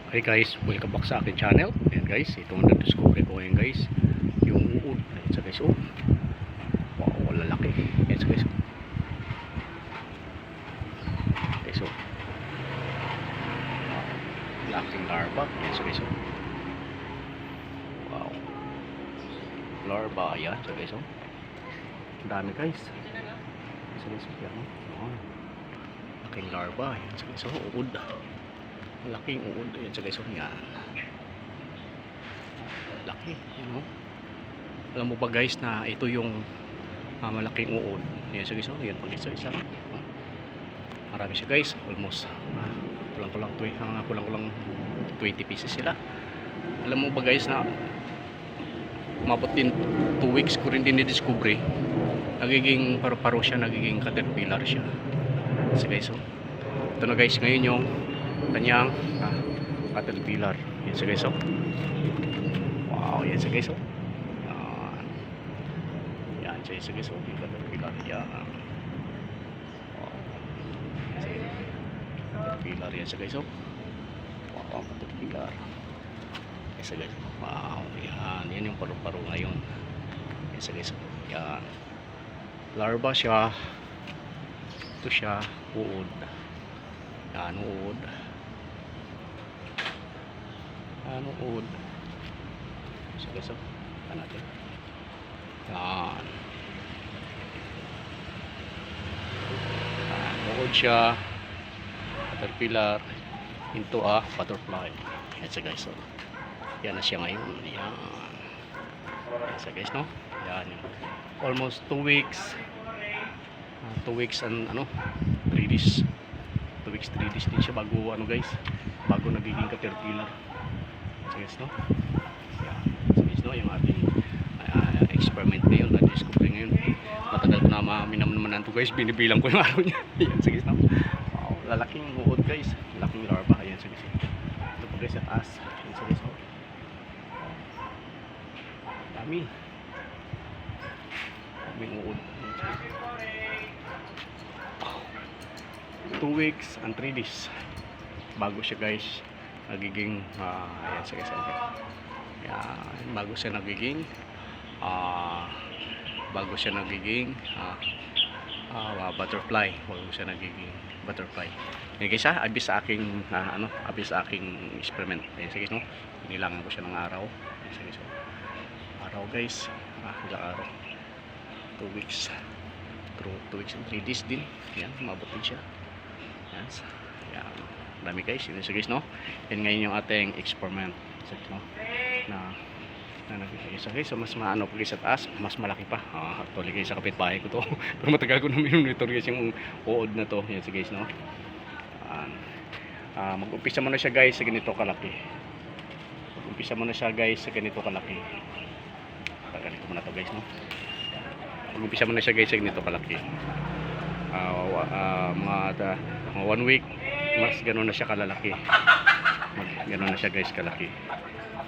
Hi guys, welcome back sa akin channel. Ayan guys, itong na-discover ko ngayon guys, yung uod. Ayan sa guys, oh. Wow, lalaki. Ayan sa guys. Guys, oh. Laking larva. Ayan sa guys, oh. Wow. Larva, ayan sa guys, oh. Ang dami guys. Ayan sa guys, oh. Ayan, oh. Laking larva. Ayan sa guys, oh. Uod. Malaking uod. Ayan sa guys, oh. Yan. Laki, you know. Alam mo ba guys na ito yung malaking uod. Ayan siya guys, oh. Ayan pag isa-isa. Marami siya guys, almost kulang-kulang 20 pieces sila. Alam mo ba guys na umabot din 2 weeks ko rin din ni-discover. Nagiging paru-paro siya, nagiging caterpillar siya. So guys, oh. Ito na guys, ngayon yung kanyang caterpillar. Ayan siya guys, oh. Wow, yan siya guys, oh. Yan siya guys, oh. Yung caterpillar. Yan. Wow. Caterpillar yan siya guys, oh. Wow, caterpillar. Yan siya guys. Wow, yan. Yan yung paru-paro ngayon. Yan siya guys, oh. Yan. Larva siya. Ito siya, uod. Yan, uod. Yan, uod. So guys, oh, natin. Yan. Uod siya. Caterpillar into a butterfly. Yan siya guys, oh. Yan na siya ngayon. Yan. Yan siya guys, no? Yan. Almost 2 weeks. 2 weeks and 3 days. 2 weeks, 3 days din siya bago guys. Bago nagiging caterpillar. Yan siya guys, no? No, yung ating experiment ngayon, na-discover ngayon. Matagal ko na minamanaman to guys, binibilang ko yung araw niya. Ayan, sige, no? Wow, lalaking uod guys, laking larva. Ayan, sige, ito po guys, sa taas. Ayan, sige, so. Dami. Daming uod. 2 weeks and 3 days bago siya guys nagiging ayan, sige, okay. Yan, bago siya nagiging butterfly. Bago siya nagiging butterfly. Yan guys, abis sa aking abis sa aking experiment. Ayan, sige, no? Inilangan ko siya ng araw. Ayan, sige, so. Araw guys. Ilang araw. 2 weeks. 2 weeks and 3 days din. Yan, umabot din siya. Yan. Yan. Dami guys. Yan, sige, no? Yan ngayon yung ating experiment. Sige, no? na nabigay sa guys, so mas maano po guys sa taas, mas malaki pa. Actually guys, sa kapitbahay ko to. Pero matagal ko na minumonitor guys yung uod na to. Yan si guys, no? Mag-umpisa muna siya guys sa ganito kalaki. Mag-umpisa muna siya guys sa ganito kalaki. Ganito muna to guys, no? Mag-umpisa muna siya guys sa ganito kalaki. Mga 1 week, mas ganoon na siya kalalaki. Ganoon na siya guys kalaki.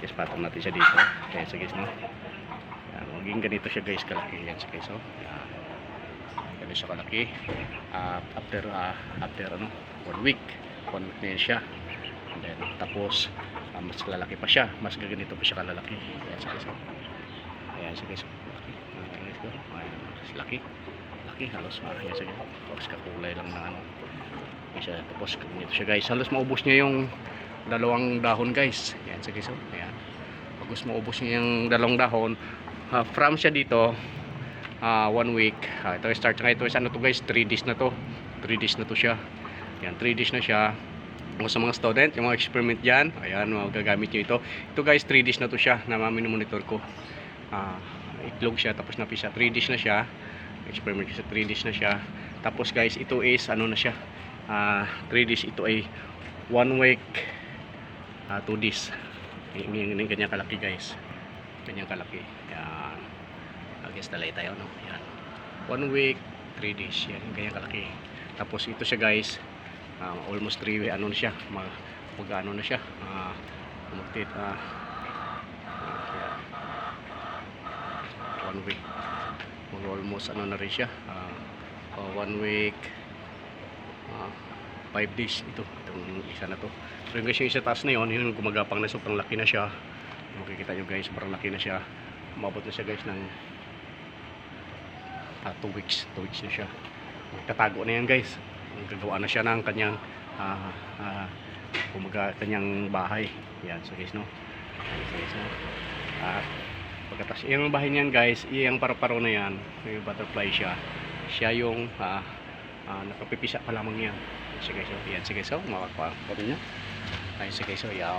Yes, patong natin siya dito. Kaya sa guys, no? Yan, maging ganito siya guys kalaki. Yan sa guys, oh. Yan. Ganito siya kalaki. After 1 week. 1 week na yan siya. And then, tapos, mas lalaki pa siya. Mas gaganito pa siya kalalaki. Yan sa guys, oh. Ayan sa guys, oh. Laki. Let's go. Ayan, laki. Laki, halos yan sa guys. Tapos kakulay lang na Siya, tapos ganito siya guys. Halos maubos niya yung 2 dahon guys. Yan sige, so ayan. Pagkus maubos niya yung 2 dahon, from siya dito 1 week. Ito start nga ito is to guys, 3 days na to. 3 days na to siya. Yan, 3 days na siya. Kung sa mga student, yung mga experiment diyan, ayan, magagamit niyo ito. Ito guys, 3 days na to siya na monitor ko. Itlog siya tapos na siya. 3 days na siya. Experiment siya 3 days na siya. Tapos guys, ito is na siya. 3 days, ito ay 1 week 2 days. Ganyan kalaki guys. Ganyan kalaki. Yan. Guess talay tayo, no? Yan. 1 week 3 days. Yan. Ganyan kalaki. Tapos ito siya guys. Almost 3 week. Ano na siya? Mag-ano na siya? Magtit. 1 week. Mag-almost ano na rin siya. 1 week. 5 days itong isa na to. So yung guys, yung isa taas na yun gumagapang na, sobrang laki na siya. Makikita nyo guys, sobrang laki na siya. Umabot na siya guys ng 2 weeks na siya. Tatago na yan guys. Gagawa na siya ng kanyang kanyang bahay. Yan, so guys, no. So guys, no. Pagkatapos yung bahay niyan guys, yung paru-paro na yan, yung butterfly siya yung nakapipisa pa lamang yan. So guys, so yan, so guys, so makakuha niya. Ayun, so guys, so yan.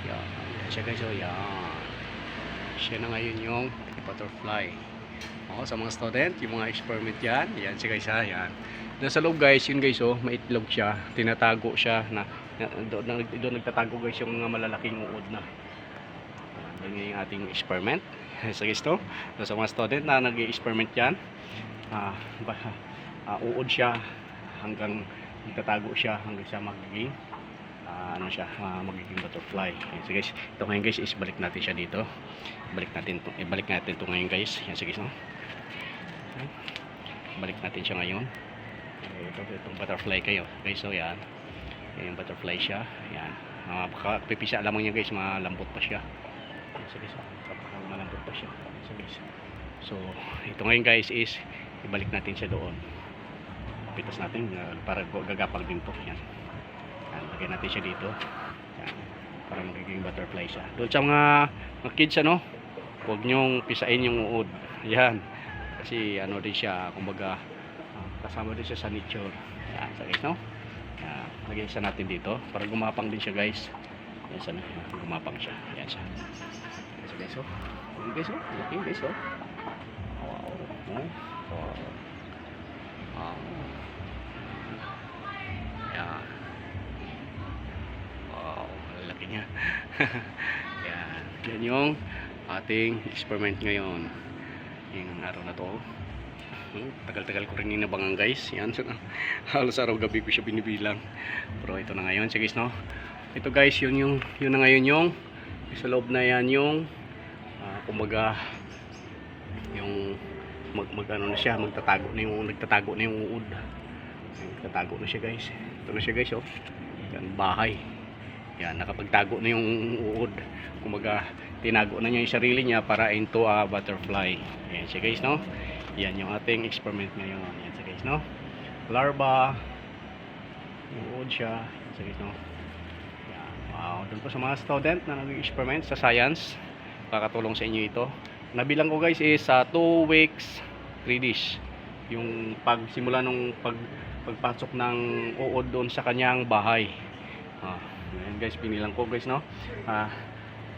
Yan, siya guys, so yan. Siya na ngayon yung butterfly. Sa mga student, yung mga experiment yan. Yan siya guys, ha. Yan. Nasa loob guys, yun guys, oh, may itlog siya. Tinatago siya doon nagtatago guys yung mga malalaking uod na. Yan yung ating experiment. So guys, to. Sa mga student na nag-experiment yan, uod siya hanggang nagtatago siya hanggang siya magiging magiging butterfly. So guys, ito ngayon guys is balik natin siya dito. Ibalik natin ito ngayon guys. Yan, so guys, no. Balik natin siya ngayon. Itong butterfly kayo guys, so yan. Yung butterfly siya. Yan. Pipisa lamang niya guys, malambot pa siya. So guys, malambot pa siya. So guys. So, ito ngayon guys is ibalik natin siya doon. Pitas natin para gagapang din to. Yan. Lagyan natin siya dito. Yan. Para magiging butterfly siya. Doon sa mga kids, ano, huwag nyong pisain yung uod. Yan. Kasi ano din siya, kumbaga kasama din siya sa nature. Yan, so guys, no? Yan. Lagyan siya natin dito para gumapang din siya guys. Yan siya, gumapang siya. Yan siya. So guys, oh. Okay guys, oh. Okay guys, oh. Wow. Wow. Yan. Laki niya. Yan yung ating experiment ngayon. Yung araw na to. Tagal-tagal ko rin inabangan guys. Yan. Halos araw-gabi ko siya binibilang. Pero ito na ngayon. Sige guys, no. Ito guys, yun na ngayon yung sa loob na yan yung kumbaga yung ano na siya, nagtatago na yung uod. Nagtatago na siya guys. Ito na siya guys, oh. Yan, bahay. Yan, nakapagtago na yung uod. Kumaga, tinago na niya yung sarili niya para into a butterfly. Yan siya guys, no? Yan yung ating experiment ngayon. Yan siya guys, no? Larva. Yung uod siya. Yan siya guys, no? Yan. Wow. Doon po sa mga student na nag-experiment sa science, kakatulong sa inyo ito. Nabilang ko guys is 2 weeks, 3 days. Yung pagsimula nung pagpasok ng uod doon sa kanyang bahay. Ayan guys, pinilang ko guys, no.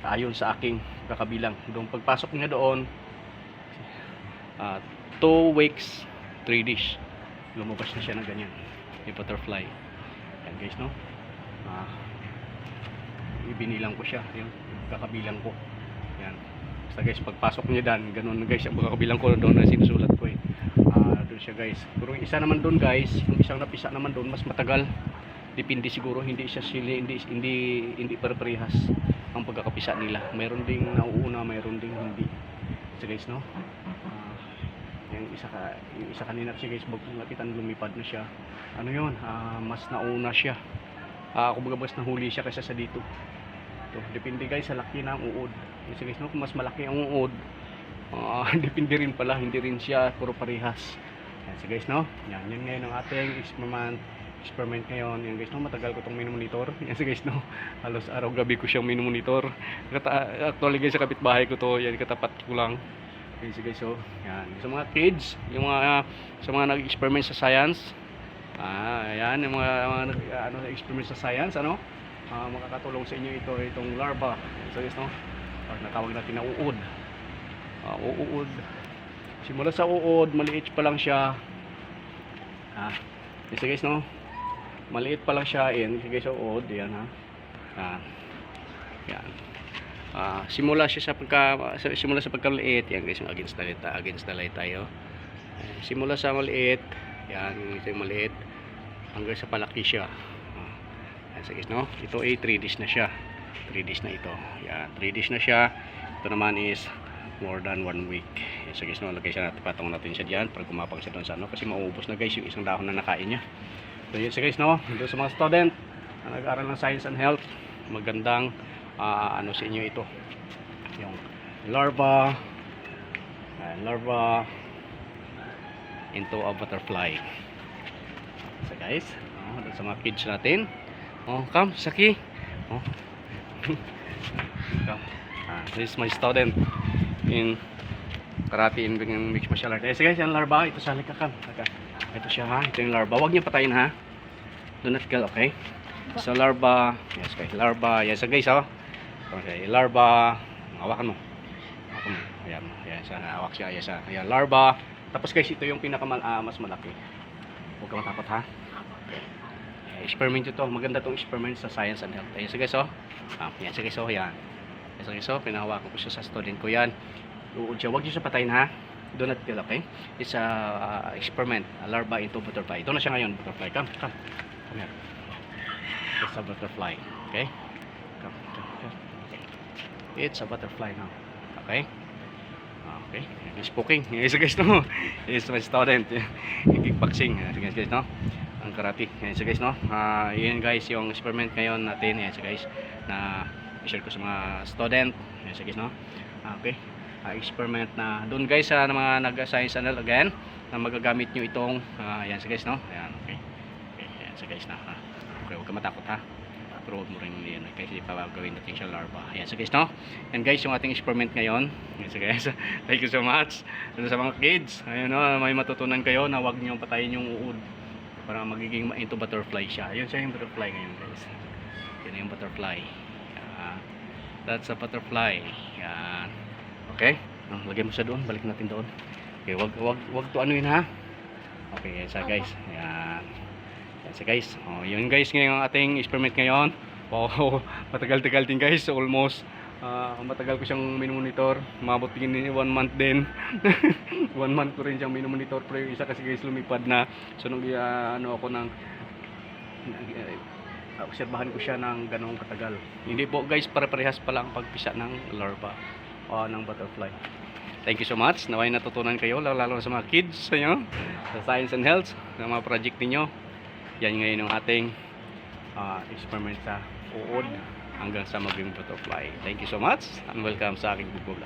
Ayon sa aking kakabilang, doon pagpasok niya doon 2 weeks 3 days lumabas na siya ng ganyan yung butterfly. Ayan guys, no. Ibinilang ko siya, yung kakabilang ko. Ayan. Basta guys, pagpasok niya dan, ganun guys, ang kakabilang ko doon na sinusulat ko eh. Doon siya guys. Pero isa naman doon guys, yung isang napisa naman doon mas matagal. Depende siguro, hindi pare-parehas ang pagkakapisa nila. Mayroon ding nauuna, mayroon ding hindi. So guys, no. Yung isa kanina siya guys, nakitan lumipad na siya. Ano 'yon? Mas nauna siya. Kumbaga mas nahuli siya kaysa sa dito. So, depende guys sa laki ng uod. So guys, no, kung mas malaki ang uod, depende rin pala, hindi rin siya puro parehas. Yan, so guys, no. Yan ngayon ang ating experiment ngayon. Yan guys, no, matagal ko itong minomonitor. Yan so guys, no, halos araw-gabi ko siyang minomonitor. Actually guys, sa kapitbahay ko to, yan katapat ko lang. Yan so guys, so yan. Sa mga kids, yung sa mga nag-experiment sa science, ayan, yung mga experiment sa science, ano, makakatulong sa inyo itong larva. So guys, no, natawag natin na uod. Uod. Simula sa uod, maliit pa lang siya. So guys, no, maliit pa lang siya. Yan, guys, sa uod, yan ha. Yan. Simula siya simula sa pagkaliit. Yan guys, against the light tayo. Simula sa maliit, yan, ito yung maliit hanggang sa palaki siya. Yan so guys, no, ito ay 3 days na siya. 3 days na ito. Yan, 3 days na siya. Ito naman is more than 1 week. So guys, no, lagay siya natin, patong natin siya diyan para gumapang siya doon sa ano, kasi mauubos na guys yung isang dahon na nakain niya. So yun, so guys, no, doon sa mga student na nag-aaral ng Science and Health, magandang ano sa inyo ito, yung larva into a butterfly. So guys, doon sa mga kids natin, come Saki, come. This is my student in karate in mixed martial arts. So guys, yung larva, ito sa likakam. Ito siya ha, ito yung larva. Huwag niyo patayin ha. Do not kill, okay? So larva, yes guys, larva. Yes guys, okay, larva. Hawakan mo. Hawakan mo. Ayan, ayan siya, hawak siya, ayan siya. Ayan, larva. Tapos guys, ito yung mas malaki. Huwag ka matakot ha. Okay. Experiment ito. Maganda tong experiment sa Science and Health. Ayan so guys, ayan so guys, ayan. So, pinahawakan ko siya sa student ko yan. Uod siya. Huwag niyo siya patayin ha. Do not kill, okay? It's a experiment. A larva into butterfly. Ito na siya ngayon, butterfly. Come here. It's a butterfly. Okay? Come. It's a butterfly now. Okay? Okay. He's poking. Yes, guys, no? He's my student. Kickboxing. Yes, guys, no? Ang karate. Yes, guys, no? Yun, guys, yung experiment ngayon natin. Yes, guys, na i-share ko sa mga student. Yes, guys, no? Okay. Experiment na doon guys sa mga nag-science channel again na magagamit nyo itong ayan sa guys, no? Ayan, okay. Okay, ayan sa guys na. Okay, huwag ka matakot ha. Pero huwag mo rin yan kasi gawin natin siya larva. Ayan sa guys, no? And guys, yung ating experiment ngayon. Ayan sa guys. Thank you so much. Ano sa mga kids. Ayun, no? May matutunan kayo na huwag nyo patayin yung uod para magiging into butterfly siya. Ayun siya yung butterfly ngayon guys. Yan yung butterfly. That's a butterfly. Yan. Okay? Lagay mo siya doon. Balik natin doon. Okay, wag to ano yun ha. Okay, yan siya guys. Yan. Yan siya guys. Yun guys ngayon ating experiment ngayon. Wow, matagal-tagal din guys. Almost matagal ko siyang minumonitor. Umabot din 1 month din. 1 month ko rin siyang minumonitor. Pero yung isa kasi guys lumipad na. So nung ano ako ng obserbahan ko siya ng ganong katagal. Hindi po guys, pare-parehas pala ang pagpisa ng larva o ng butterfly. Thank you so much. Naway natutunan kayo, lalo sa mga kids sa inyo, sa Science and Health, sa mga project niyo. Yan ngayon ang ating experiment sa uod hanggang sa maging butterfly. Thank you so much and welcome sa aking vlog.